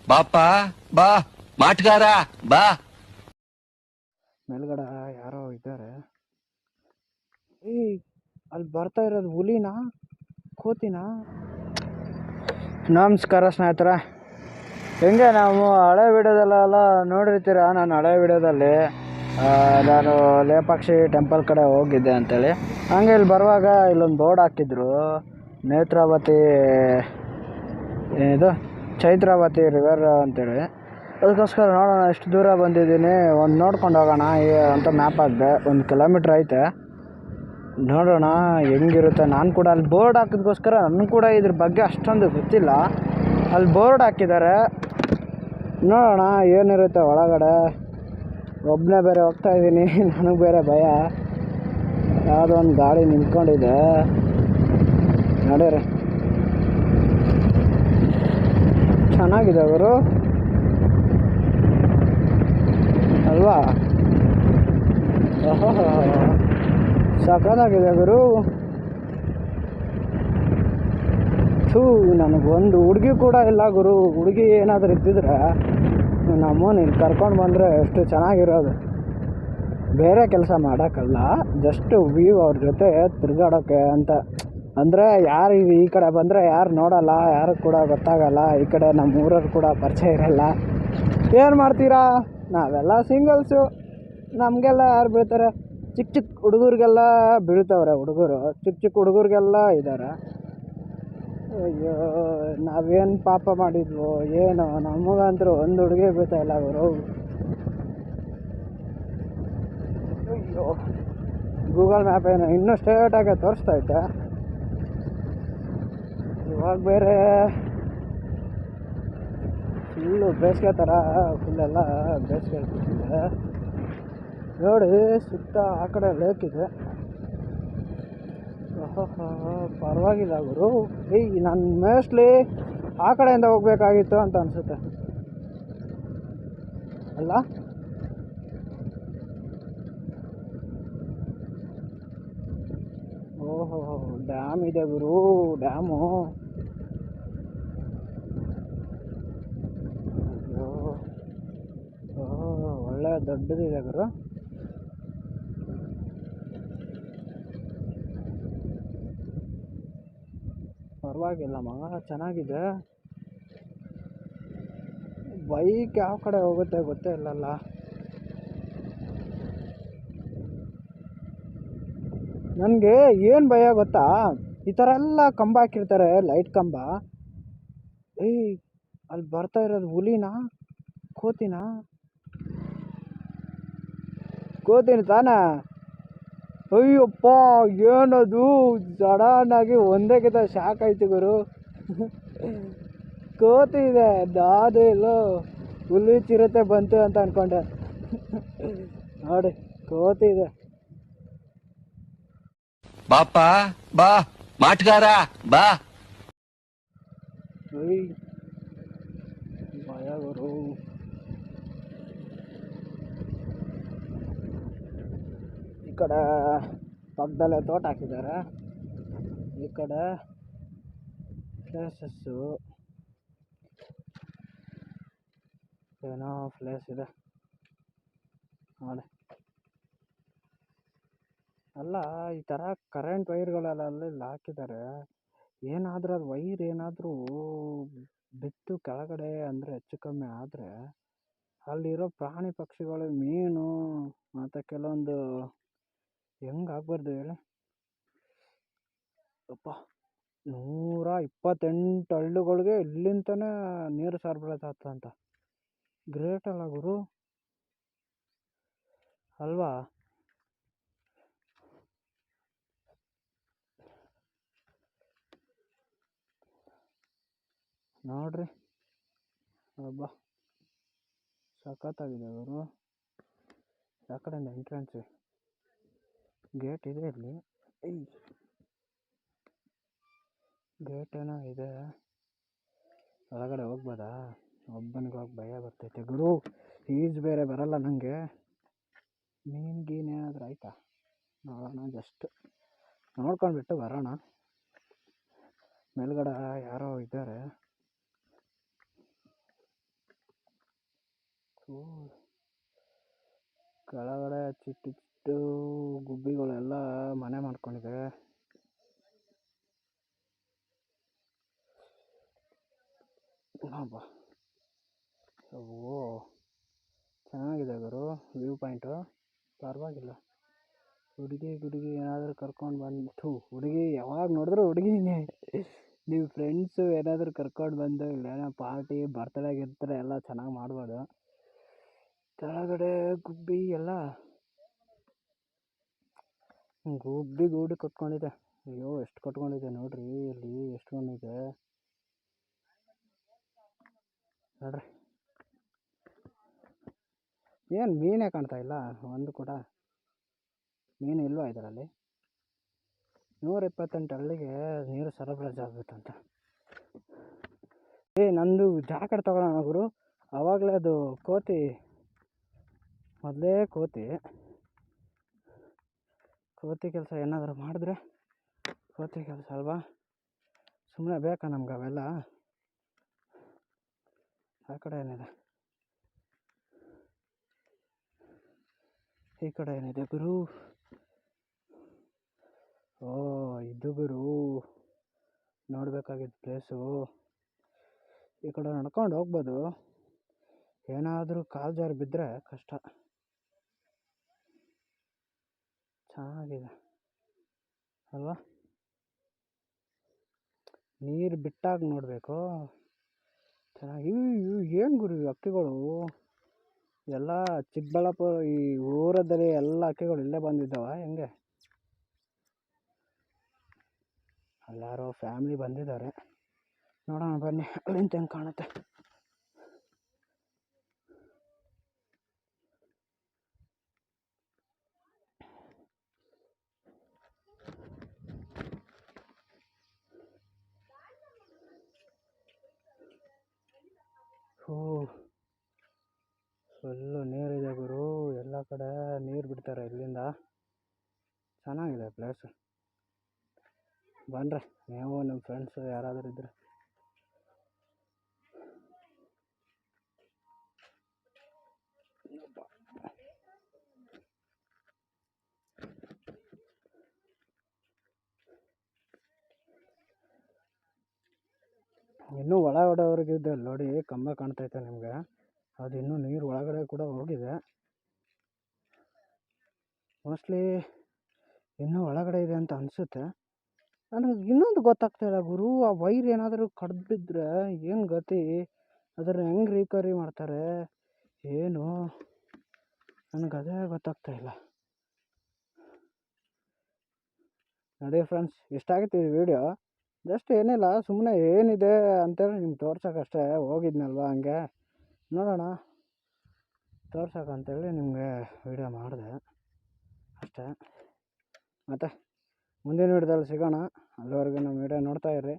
ಬಾಪ ಬಾ ಮಾಟ್ಗಾರ ಬಾ. ಮೇಲ್ಗಡೆ ಯಾರೋ ಇದ್ದಾರೆ. ಅಲ್ಲಿ ಬರ್ತಾ ಇರೋದು ಹುಲಿನಾ ಕೋತಿನಾ? ನಮಸ್ಕಾರ ಸ್ನೇಹಿತರೆ, ಹೆಂಗೆ ನಾವು ಹಳೆ ವಿಡಿಯೋದಲ್ಲೆಲ್ಲ ನೋಡಿರ್ತೀರ. ನಾನು ಹಳೆ ವಿಡಿಯೋದಲ್ಲಿ ನಾನು ಲೇಪಾಕ್ಷಿ ಟೆಂಪಲ್ ಕಡೆ ಹೋಗಿದ್ದೆ ಅಂತೇಳಿ. ಹಂಗೆ ಇಲ್ಲಿ ಬರುವಾಗ ಇಲ್ಲೊಂದು ಬೋರ್ಡ್ ಹಾಕಿದ್ರು, ನೇತ್ರಾವತಿ ಇದು ಚೈತ್ರಾವತಿ ರಿವರ್ ಅಂತೇಳಿ. ಅದಕ್ಕೋಸ್ಕರ ನೋಡೋಣ, ಎಷ್ಟು ದೂರ ಬಂದಿದ್ದೀನಿ, ಒಂದು ನೋಡ್ಕೊಂಡು ಹೋಗೋಣ ಅಂತ ಮ್ಯಾಪ್ ಹಾಕಿದೆ. 1 ಕಿಲೋಮೀಟ್ರ್ ಐತೆ, ನೋಡೋಣ ಹೆಂಗಿರುತ್ತೆ. ನಾನು ಕೂಡ ಅಲ್ಲಿ ಬೋರ್ಡ್ ಹಾಕಿದ್ಕೋಸ್ಕರ ನನಗೂ ಕೂಡ ಇದ್ರ ಬಗ್ಗೆ ಅಷ್ಟೊಂದು ಗೊತ್ತಿಲ್ಲ. ಅಲ್ಲಿ ಬೋರ್ಡ್ ಹಾಕಿದ್ದಾರೆ, ನೋಡೋಣ ಏನಿರುತ್ತೆ ಒಳಗಡೆ. ಒಬ್ಬನೇ ಬೇರೆ ಹೋಗ್ತಾ ಇದ್ದೀನಿ, ನನಗೆ ಬೇರೆ ಭಯ. ಯಾವುದೋ ಒಂದು ಗಾಡಿ ನಿಂತ್ಕೊಂಡಿದೆ, ನಡೀರಿ. ಚೆನ್ನಾಗಿದೆ ಅವರು ಅಲ್ವಾ? ಓಹೋ, ಸಖತ್ತಾಗಿದೆ ಗುರು. ನನಗೊಂದು ಹುಡುಗಿ ಕೂಡ ಇಲ್ಲ ಗುರು. ಹುಡುಗಿ ಏನಾದರೂ ಇದ್ದಿದ್ರೆ ನಮ್ಮನ್ನು ಇಲ್ಲಿ ಕರ್ಕೊಂಡು ಬಂದರೆ ಎಷ್ಟು ಚೆನ್ನಾಗಿರೋದು. ಬೇರೆ ಕೆಲಸ ಮಾಡೋಕ್ಕಲ್ಲ, ಜಸ್ಟ್ ವ್ಯೂ ಅವ್ರ ಜೊತೆ ತಿರುಗಾಡೋಕ್ಕೆ ಅಂತ. ಅಂದರೆ ಯಾರು ಈ ಕಡೆ ಬಂದರೆ ಯಾರು ನೋಡಲ್ಲ, ಯಾರು ಕೂಡ ಗೊತ್ತಾಗಲ್ಲ. ಈ ಕಡೆ ನಮ್ಮ ಊರವ್ರು ಕೂಡ ಪರಿಚಯ ಇರಲ್ಲ. ಏನು ಮಾಡ್ತೀರಾ, ನಾವೆಲ್ಲ ಸಿಂಗಲ್ಸು, ನಮಗೆಲ್ಲ ಯಾರು ಬೀಳ್ತಾರೆ? ಚಿಕ್ಕ ಚಿಕ್ಕ ಹುಡುಗರಿಗೆಲ್ಲ ಬೀಳ್ತವ್ರೆ. ಹುಡುಗರು ಚಿಕ್ಕ ಚಿಕ್ಕ ಹುಡುಗರಿಗೆಲ್ಲ ಇದ್ದಾರೆ. ಅಯ್ಯೋ, ನಾವೇನು ಪಾಪ ಮಾಡಿದ್ವು ಏನೋ, ನಮಗಂತರೂ ಒಂದು ಹುಡುಗಿ ಬೀಳ್ತಾ ಇಲ್ಲ ಅವರು. ಅಯ್ಯೋ, ಗೂಗಲ್ ಮ್ಯಾಪ್ ಏನೋ ಇನ್ನೂ ಸ್ಟ್ರೇಟಾಗೆ ತೋರಿಸ್ತೈತೆ. ಇವಾಗ ಬೇರೆ ಫುಲ್ಲು ಬೇಸಿಗೆ ಥರ, ಫುಲ್ಲೆಲ್ಲ ಬೇಸಿಗೆ ಇರ್ತಿದೆ ನೋಡಿ. ಸುತ್ತ ಆ ಕಡೆ ಲೇಕ್ ಇದೆ. ಪರವಾಗಿಲ್ಲ ಗುರು. ನಾನು ಮೋಸ್ಟ್ಲಿ ಆ ಕಡೆಯಿಂದ ಹೋಗ್ಬೇಕಾಗಿತ್ತು ಅಂತ ಅನಿಸುತ್ತೆ ಅಲ್ಲ? ಓಹೋ, ಡ್ಯಾಮ್ ಇದೆ ಗುರು, ಡ್ಯಾಮು. ಒಳ್ಳೆ ದೊಡ್ಡದಿದೆ ಗುರು. ಪರವಾಗಿಲ್ಲ ಮಗ, ಚೆನ್ನಾಗಿದೆ. ಬೈಕ್ ಯಾವ ಕಡೆ ಹೋಗುತ್ತೆ ಗೊತ್ತೇ ಇಲ್ಲಲ್ಲ. ನನಗೆ ಏನು ಭಯ ಗೊತ್ತಾ, ಈ ಥರ ಎಲ್ಲ ಕಂಬ ಹಾಕಿರ್ತಾರೆ, ಲೈಟ್ ಕಂಬ. ಅಲ್ಲಿ ಬರ್ತಾ ಇರೋದು ಹುಲಿನಾ ಕೋತಿನಾ? ಕೋತಿನ ತಾನ? ಅಯ್ಯಪ್ಪ, ಏನದು ಸಡನ್ನಾಗಿ ಒಂದೇಗಿಂತ ಶಾಕ್ ಆಯ್ತು ಗುರು. ಕೋತಿ ಇದೆ, ದಾದು ಇಲ್ಲೋ ಹುಲಿ ಚಿರತೆ ಬಂತು ಅಂತ ಅನ್ಕೊಂಡೆ. ನೋಡಿ, ಕೋತಿ ಇದೆ. ಬಾಪ ಬಾ ಮಾಟ್ಗಾರ ಬಾ. ಭಯ ಗುರು. ಈ ಕಡೆ ಪಕ್ಕದಲ್ಲೇ ತೋಟ ಹಾಕಿದ್ದಾರೆ, ಈ ಕಡೆ ಪ್ಲೇಸಸ್ಸು ಏನೋ ಪ್ಲೇಸ್ ಇದೆ ನೋಡಿ. ಅಲ್ಲ, ಈ ಥರ ಕರೆಂಟ್ ವೈರ್ಗಳೆಲ್ಲ ಅಲ್ಲಿ ಹಾಕಿದ್ದಾರೆ. ಏನಾದರೂ ಅದು ವೈರ್ ಏನಾದರೂ ಬಿತ್ತು ಕೆಳಗಡೆ ಅಂದರೆ, ಹೆಚ್ಚು ಕಮ್ಮಿ ಆದರೆ ಅಲ್ಲಿರೋ ಪ್ರಾಣಿ ಪಕ್ಷಿಗಳು, ಮೀನು ಮತ್ತು ಕೆಲವೊಂದು ಹೆಂಗಾಗ್ಬಾರ್ದು ಹೇಳಿ. ಅಪ್ಪ, 128 ಹಳ್ಳಿಗಳಿಗೆ ಇಲ್ಲಿಂದನೇ ನೀರು ಸರಬರಾಜು ಆಗ್ತದಂತ. ಗ್ರೇಟ್ ಅಲ್ಲ ಗುರು, ಅಲ್ವಾ? ನೋಡ್ರಿ, ಅಬ್ಬಾ ಸಖತ್ತಾಗಿದೆ ಗುರು. ಆ ಕಡೆಯಿಂದ ಎಂಟ್ರೆನ್ಸ್ ಗೇಟ್ ಇದೆ ಇಲ್ಲಿ. ಗೇಟ್ ಏನೋ ಇದೆ, ಒಳಗಡೆ ಹೋಗ್ಬೋದಾ? ಒಬ್ಬನಿಗೆ ಹೋಗಿ ಭಯ ಬರ್ತೈತೆ ಗುರು. ಈಜು ಬೇರೆ ಬರಲ್ಲ ನನಗೆ. ಮೀನು ಗೀನು ಏನಾದರೂ ಆಯ್ತಾ ನೋಡೋಣ, ಜಸ್ಟ್ ನೋಡ್ಕೊಂಡ್ಬಿಟ್ಟು ಬರೋಣ. ಮೇಲ್ಗಡೆ ಯಾರೋ ಇದ್ದಾರೆ. ಕೆಳಗಡೆ ಚಿಟ್ಟು ಚಿಟ್ಟು ಗುಬ್ಬಿಗಳೆಲ್ಲ ಮನೆ ಮಾಡ್ಕೊಂಡಿದೆ. ಹಬ್ಬ ಓ ಚೆನ್ನಾಗಿದೆ ಗುರು ವ್ಯೂ ಪಾಯಿಂಟು, ಪರವಾಗಿಲ್ಲ. ಹುಡುಗಿ ಏನಾದರೂ ಕರ್ಕೊಂಡು ಬಂದು, ಹುಡುಗಿ ಯಾವಾಗ ನೋಡಿದ್ರು ಹುಡುಗಿನೇ. ನೀವು ಫ್ರೆಂಡ್ಸು ಏನಾದರೂ ಕರ್ಕೊಂಡು ಬಂದು ಇಲ್ಲೇನೋ ಪಾರ್ಟಿ ಬರ್ತಡೇ ಗಿರ್ತಡೇ ಎಲ್ಲ ಚೆನ್ನಾಗಿ ಮಾಡ್ಬೋದು. ಕೆಳಗಡೆ ಗುಬ್ಬಿ ಎಲ್ಲ ಗುಬ್ಬಿ ಗೂಡು ಕಟ್ಕೊಂಡಿದೆ. ಅಯ್ಯೋ ಎಷ್ಟು ಕಟ್ಕೊಂಡಿದೆ ನೋಡ್ರಿ, ಇಲ್ಲಿ ಎಷ್ಟು ಬಂದಿದೆ ನೋಡ್ರಿ. ಏನು ಮೀನೇ ಕಾಣ್ತಾ ಇಲ್ಲ ಒಂದು ಕೂಡ, ಮೀನು ಇಲ್ವಾ ಇದರಲ್ಲಿ? 128 ಹಳ್ಳಿಗೆ ನೀರು ಸರಬರಾಜು ಆಗ್ಬೇಕಂತ. ನಂದು ಜಾಕೆಟ್ ತಗೊಳ್ಳೋಣ ಗುರು. ಆವಾಗಲೇ ಅದು ಕೋತಿ, ಮೊದಲೇ ಕೋತಿ ಕೆಲಸ ಏನಾದರೂ ಮಾಡಿದ್ರೆ, ಕೋತಿ ಕೆಲಸ ಅಲ್ವಾ, ಸುಮ್ಮನೆ ಬೇಕಾ ನಮ್ಗೆ ಅವೆಲ್ಲ? ಆ ಕಡೆ ಏನಿದೆ, ಈ ಕಡೆ ಏನಿದೆ ಗುರು? ಓ ಇದು ಗುರು ನೋಡಬೇಕಾಗಿದ್ದ ಪ್ಲೇಸು. ಈ ಕಡೆ ನಡ್ಕೊಂಡು ಹೋಗ್ಬೋದು, ಏನಾದರೂ ಕಾಲು ಜಾರಿ ಬಿದ್ದರೆ ಕಷ್ಟ. ಚೆನ್ನಾಗಿದೆ ಅಲ್ವಾ? ನೀರು ಬಿಟ್ಟಾಗ ನೋಡಬೇಕು, ಚೆನ್ನಾಗಿ. ಏನು ಗುರು ಹಕ್ಕಿಗಳು ಎಲ್ಲ ಚಿಕ್ಕಬಳ್ಳಾಪುರ ಈ ಊರದಲ್ಲಿ ಎಲ್ಲ ಹಕ್ಕಿಗಳು ಇಲ್ಲೇ ಬಂದಿದ್ದಾವ ಹೆಂಗೆ? ಎಲ್ಲರೂ ಫ್ಯಾಮಿಲಿ ಬಂದಿದ್ದಾರೆ, ನೋಡೋಣ ಬನ್ನಿ ಅಲ್ಲಿಂದ ಹೆಂಗೆ ಕಾಣುತ್ತೆ. ಫುಲ್ಲು ನೀರಿದೆ ಗುರು, ಎಲ್ಲ ಕಡೆ ನೀರು ಬಿಡ್ತಾರೆ ಇಲ್ಲಿಂದ. ಚೆನ್ನಾಗಿದೆ ಪ್ಲೇಸು, ಬನ್ನಿರಿ ನೀವು ನಿಮ್ಮ ಫ್ರೆಂಡ್ಸು ಯಾರಾದರೂ ಇದ್ದರೆ. ಇನ್ನೂ ಒಳಗಡೆವರೆಗಿದೆ ನೋಡಿ, ಕಂಬ ಕಾಣ್ತೈತೆ ನಿಮಗೆ, ಅದು ಇನ್ನೂ ನೀರು ಒಳಗಡೆ ಕೂಡ ಹೋಗಿದೆ. ಮೋಸ್ಟ್ಲಿ ಇನ್ನೂ ಒಳಗಡೆ ಇದೆ ಅಂತ ಅನಿಸುತ್ತೆ. ನನಗೆ ಇನ್ನೊಂದು ಗೊತ್ತಾಗ್ತಾಯಿಲ್ಲ ಗುರು, ಆ ವೈರ್ ಏನಾದರೂ ಕಡ್ದು ಬಿದ್ದರೆ ಏನು ಗತಿ? ಅದನ್ನು ಹೆಂಗೆ ರಿಕವರಿ ಮಾಡ್ತಾರೆ ಏನು? ನನಗೆ ಅದೇ ಗೊತ್ತಾಗ್ತಾಯಿಲ್ಲ. ನೋಡಿ ಫ್ರೆಂಡ್ಸ್, ಇಷ್ಟಾಗಿತ್ತು ಈ ವಿಡಿಯೋ. ಜಸ್ಟ್ ಏನಿಲ್ಲ, ಸುಮ್ಮನೆ ಏನಿದೆ ಅಂತೇಳಿ ನಿಮ್ಗೆ ತೋರ್ಸೋಕ್ಕಷ್ಟೇ. ಹೋಗಿದ್ನಲ್ವ ಹಂಗೆ ನೋಡೋಣ ತೋರ್ಸೋಕ್ಕಂತೇಳಿ ನಿಮಗೆ ವಿಡಿಯೋ ಮಾಡಿದೆ ಅಷ್ಟೇ. ಮತ್ತು ಮುಂದಿನ ವಿಡಿಯೋದಲ್ಲಿ ಸಿಗೋಣ. ಅಲ್ಲಿವರೆಗೂ ನಮ್ಮ ವಿಡಿಯೋ ನೋಡ್ತಾಯಿರ್ರಿ.